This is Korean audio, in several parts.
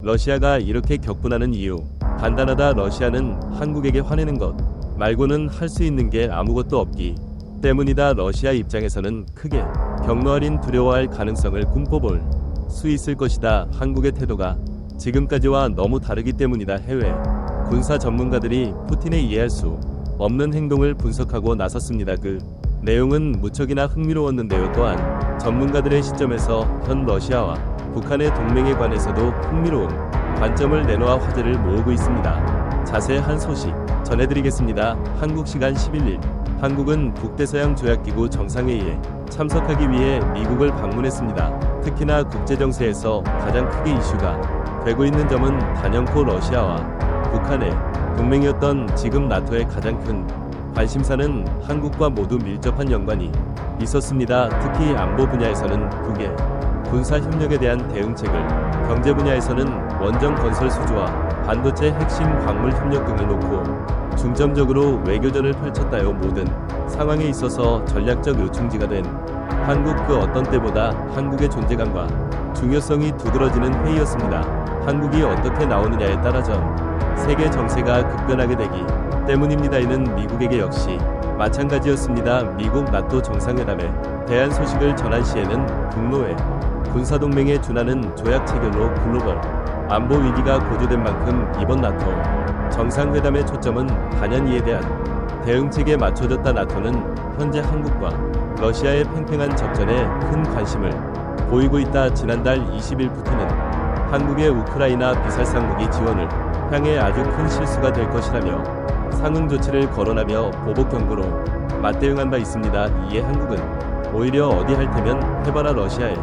러시아가 이렇게 격분하는 이유, 간단하다. 러시아는 한국에게 화내는 것 말고는 할 수 있는 게 아무것도 없기 때문이다. 러시아 입장에서는 크게 경로할인 두려워할 가능성을 꿈꿔볼 수 있을 것이다. 한국의 태도가 지금까지와 너무 다르기 때문이다. 해외 군사 전문가들이 푸틴의 이해할 수 없는 행동을 분석하고 나섰습니다. 그 내용은 무척이나 흥미로웠는데요. 또한 전문가들의 시점에서 현 러시아와 북한의 동맹에 관해서도 흥미로운 관점을 내놓아 화제를 모으고 있습니다. 자세한 소식 전해드리겠습니다. 한국 시간 11일 한국은 북대서양 조약기구 정상회의에 참석하기 위해 미국을 방문했습니다. 특히나 국제정세에서 가장 크게 이슈가 되고 있는 점은 단연코 러시아와 북한의 동맹이었던 지금 나토의 가장 큰 관심사는 한국과 모두 밀접한 연관이 있었습니다. 특히 안보 분야에서는 북의 군사 협력에 대한 대응책을, 경제 분야에서는 원전 건설 수주와 반도체 핵심 광물 협력 등을 놓고 중점적으로 외교전을 펼쳤다요. 모든 상황에 있어서 전략적 요충지가 된 한국, 그 어떤 때보다 한국의 존재감과 중요성이 두드러지는 회의였습니다. 한국이 어떻게 나오느냐에 따라 전 세계 정세가 급변하게 되기 때문입니다. 이는 미국에게 역시 마찬가지였습니다. 미국 나토 정상회담에 대한 소식을 전한 시에는 북노의 군사동맹에 준하는 조약 체결로 글로벌 안보 위기가 고조된 만큼 이번 나토 정상회담의 초점은 단연 이에 대한 대응책에 맞춰졌다. 나토는 현재 한국과 러시아의 팽팽한 접전에 큰 관심을 보이고 있다. 지난달 20일 푸틴은 한국의 우크라이나 비살상 무기 지원을 향해 아주 큰 실수가 될 것이라며 상응 조치를 거론하며 보복 경고로 맞대응한 바 있습니다. 이에 한국은 오히려 어디 할 테면 해봐라, 러시아의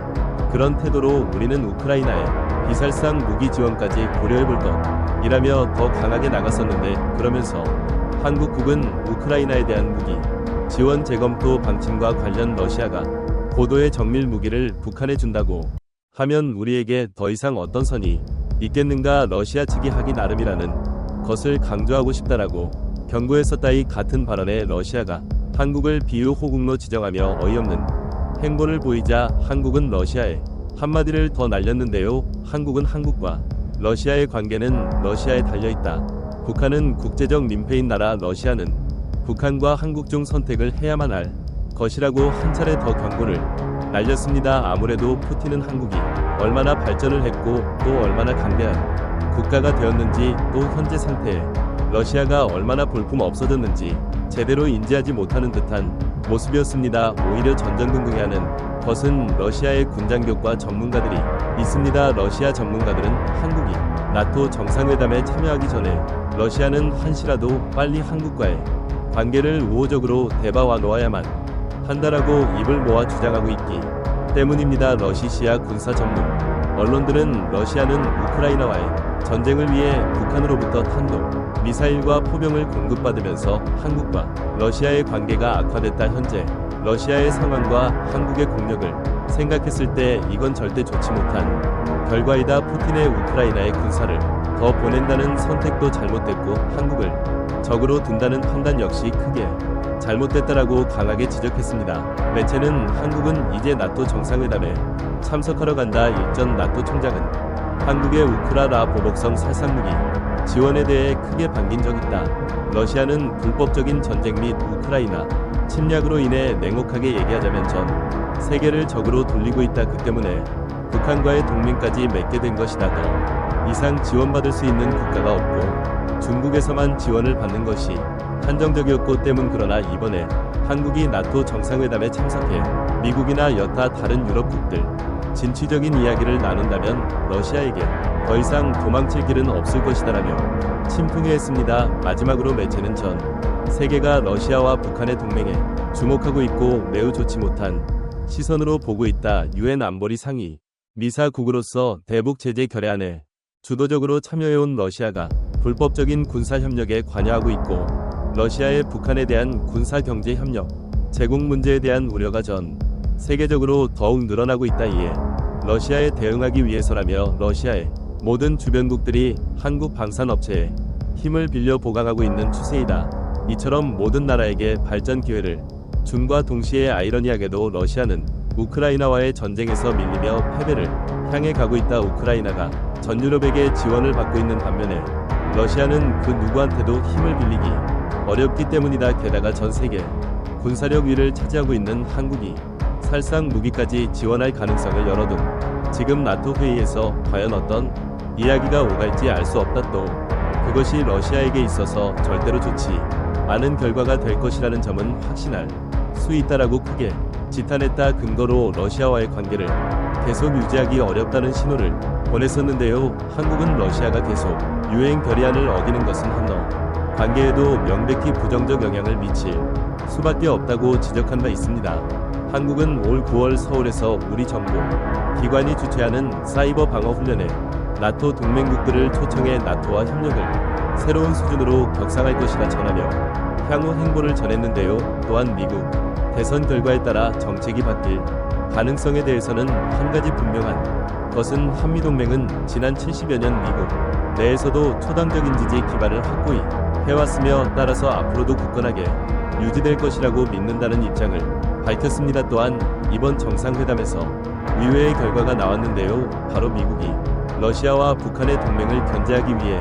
그런 태도로 우리는 우크라이나에 비살상 무기 지원까지 고려해볼 것이라며 더 강하게 나갔었는데, 그러면서 한국국은 우크라이나에 대한 무기 지원 재검토 방침과 관련 러시아가 고도의 정밀 무기를 북한에 준다고 하면 우리에게 더 이상 어떤 선이 있겠는가, 러시아 측이 하기 나름이라는 것을 강조하고 싶다라고 경고했었다. 이 같은 발언에 러시아가 한국을 비호국로 지정하며 어이없는 행보를 보이자 한국은 러시아에 한마디를 더 날렸는데요. 한국은 한국과 러시아의 관계는 러시아에 달려있다. 북한은 국제적 민폐인 나라. 러시아는 북한과 한국 중 선택을 해야만 할 것이라고 한 차례 더 경고를 날렸습니다. 아무래도 푸틴은 한국이 얼마나 발전을 했고 또 얼마나 강대한 국가가 되었는지, 또 현재 상태에 러시아가 얼마나 볼품 없어졌는지 제대로 인지하지 못하는 듯한 모습이었습니다. 오히려 전전긍긍해하는 것은 러시아의 군장교과 전문가들이 있습니다. 러시아 전문가들은 한국이 나토 정상회담에 참여하기 전에 러시아는 한시라도 빨리 한국과의 관계를 우호적으로 대바와 놓아야만 한다라고 입을 모아 주장하고 있기 때문입니다. 러시아 군사 전문 언론들은 러시아는 우크라이나와의 전쟁을 위해 북한으로부터 탄도, 미사일과 포병을 공급받으면서 한국과 러시아의 관계가 악화됐다. 현재 러시아의 상황과 한국의 공력을 생각했을 때 이건 절대 좋지 못한 결과이다. 푸틴의 우크라이나에 군사를 더 보낸다는 선택도 잘못됐고 한국을 적으로 둔다는 판단 역시 크게 잘못됐다라고 강하게 지적했습니다. 매체는 한국은 이제 나토 정상회담에 참석하러 간다. 일전 나토 총장은 한국의 우크라이나 보복성 살상무기 지원에 대해 크게 반긴 적 있다. 러시아는 불법적인 전쟁 및 우크라이나 침략으로 인해 냉혹하게 얘기하자면 전 세계를 적으로 돌리고 있다. 그 때문에 북한과의 동맹까지 맺게 된 것이다. 더 이상 지원받을 수 있는 국가가 없고 중국에서만 지원을 받는 것이 한정적이었고 때문. 그러나 이번에 한국이 나토 정상회담에 참석해 미국이나 여타 다른 유럽국들 진취적인 이야기를 나눈다면 러시아에게 더 이상 도망칠 길은 없을 것이다라며 침통해했습니다. 마지막으로 매체는 전 세계가 러시아와 북한의 동맹에 주목하고 있고 매우 좋지 못한 시선으로 보고 있다. 유엔 안보리 상위 미사국으로서 대북 제재 결의안에 주도적으로 참여해온 러시아가 불법적인 군사협력에 관여하고 있고 러시아의 북한에 대한 군사경제협력 제공 문제에 대한 우려가 전 세계적으로 더욱 늘어나고 있다. 이에 러시아에 대응하기 위해서라며 러시아의 모든 주변국들이 한국 방산업체에 힘을 빌려 보강하고 있는 추세이다. 이처럼 모든 나라에게 발전 기회를 준과 동시에 아이러니하게도 러시아는 우크라이나와의 전쟁에서 밀리며 패배를 향해 가고 있다. 우크라이나가 전 유럽에게 지원을 받고 있는 반면에 러시아는 그 누구한테도 힘을 빌리기 어렵기 때문이다. 게다가 전 세계 군사력 위를 차지하고 있는 한국이 살상 무기까지 지원할 가능성을 열어둔 지금 나토 회의에서 과연 어떤 이야기가 오갈지 알 수 없다. 또 그것이 러시아에게 있어서 절대로 좋지 않은 결과가 될 것이라는 점은 확신할 수 있다라고 크게 지탄했다. 근거로 러시아와의 관계를 계속 유지하기 어렵다는 신호를 보냈었는데요. 한국은 러시아가 계속 유행 결의안을 어기는 것은 한너 관계에도 명백히 부정적 영향을 미칠 수밖에 없다고 지적한 바 있습니다. 한국은 올 9월 서울에서 우리 정부 기관이 주최하는 사이버 방어 훈련에 나토 동맹국들을 초청해 나토와 협력을 새로운 수준으로 격상할 것이라 전하며 향후 행보를 전했는데요. 또한 미국 대선 결과에 따라 정책이 바뀔 가능성에 대해서는 한 가지 분명한 것은 한미동맹은 지난 70여 년 미국 내에서도 초당적인 지지 기반을 확고히 해왔으며 따라서 앞으로도 굳건하게 유지될 것이라고 믿는다는 입장을 밝혔습니다. 또한 이번 정상회담에서 의외의 결과가 나왔는데요. 바로 미국이 러시아와 북한의 동맹을 견제하기 위해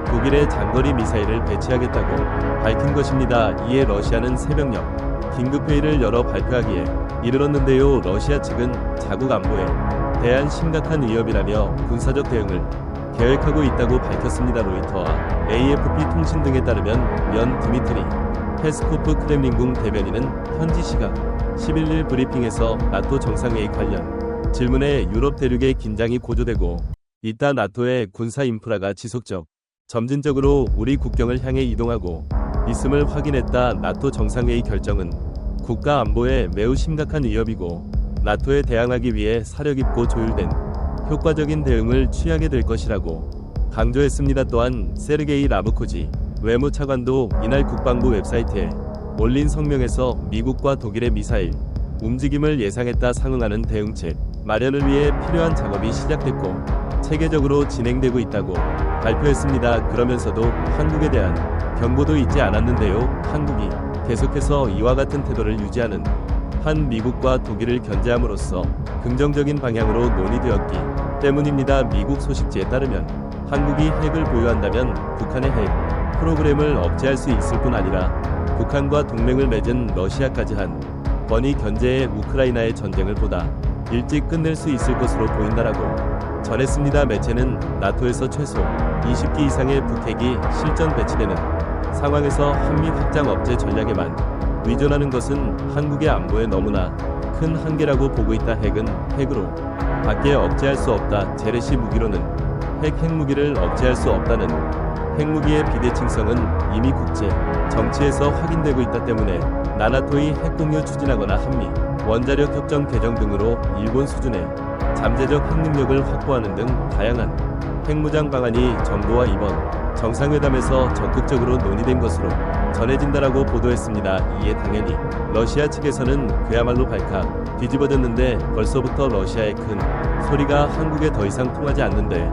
독일의 장거리 미사일을 배치하겠다고 밝힌 것입니다. 이에 러시아는 새벽녘 긴급회의를 열어 발표하기에 이르렀는데요. 러시아 측은 자국 안보에 대한 심각한 위협이라며 군사적 대응을 계획하고 있다고 밝혔습니다. 로이터와 AFP 통신 등에 따르면 면 드미트리 페스코프 크렘린궁 대변인은 현지 시각 11일 브리핑에서 나토 정상회의 관련 질문에 유럽 대륙의 긴장이 고조되고 있다. 나토의 군사 인프라가 지속적 점진적으로 우리 국경을 향해 이동하고 있음을 확인했다. 나토 정상회의 결정은 국가 안보에 매우 심각한 위협이고 나토에 대항하기 위해 사력 있고 조율된 효과적인 대응을 취하게 될 것이라고 강조했습니다. 또한 세르게이 라브코지 외무차관도 이날 국방부 웹사이트에 올린 성명에서 미국과 독일의 미사일 움직임을 예상했다. 상응하는 대응책 마련을 위해 필요한 작업이 시작됐고 체계적으로 진행되고 있다고 발표했습니다. 그러면서도 한국에 대한 경고도 잊지 않았는데요. 한국이 계속해서 이와 같은 태도를 유지하는 한 미국과 독일을 견제함으로써 긍정적인 방향으로 논의되었기 때문입니다. 미국 소식지에 따르면 한국이 핵을 보유한다면 북한의 핵 프로그램을 억제할 수 있을 뿐 아니라 북한과 동맹을 맺은 러시아까지 한 번이 견제해 우크라이나의 전쟁을 보다 일찍 끝낼 수 있을 것으로 보인다라고 전했습니다. 매체는 나토에서 최소 20기 이상의 북핵이 실전 배치되는 상황에서 한미 확장 억제 전략에만 의존하는 것은 한국의 안보에 너무나 큰 한계라고 보고 있다. 핵은 핵으로 밖에 억제할 수 없다. 제레시 무기로는 핵무기를 억제할 수 없다는 핵무기의 비대칭성은 이미 국제 정치에서 확인되고 있다 때문에 나나토의 핵공유 추진하거나 한미 원자력 협정 개정 등으로 일본 수준의 잠재적 핵능력을 확보하는 등 다양한 핵무장 방안이 정부와 이번 정상회담에서 적극적으로 논의된 것으로 전해진다라고 보도했습니다. 이에 당연히 러시아 측에서는 그야말로 발칵 뒤집어졌는데 벌써부터 러시아의 큰 소리가 한국에 더 이상 통하지 않는데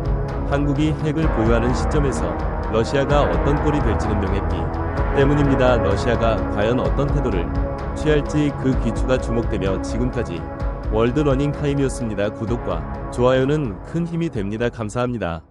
한국이 핵을 보유하는 시점에서 러시아가 어떤 꼴이 될지는 명했기 때문입니다. 러시아가 과연 어떤 태도를 취할지 그 기추가 주목되며 지금까지 월드 러닝 타임이었습니다. 구독과 좋아요는 큰 힘이 됩니다. 감사합니다.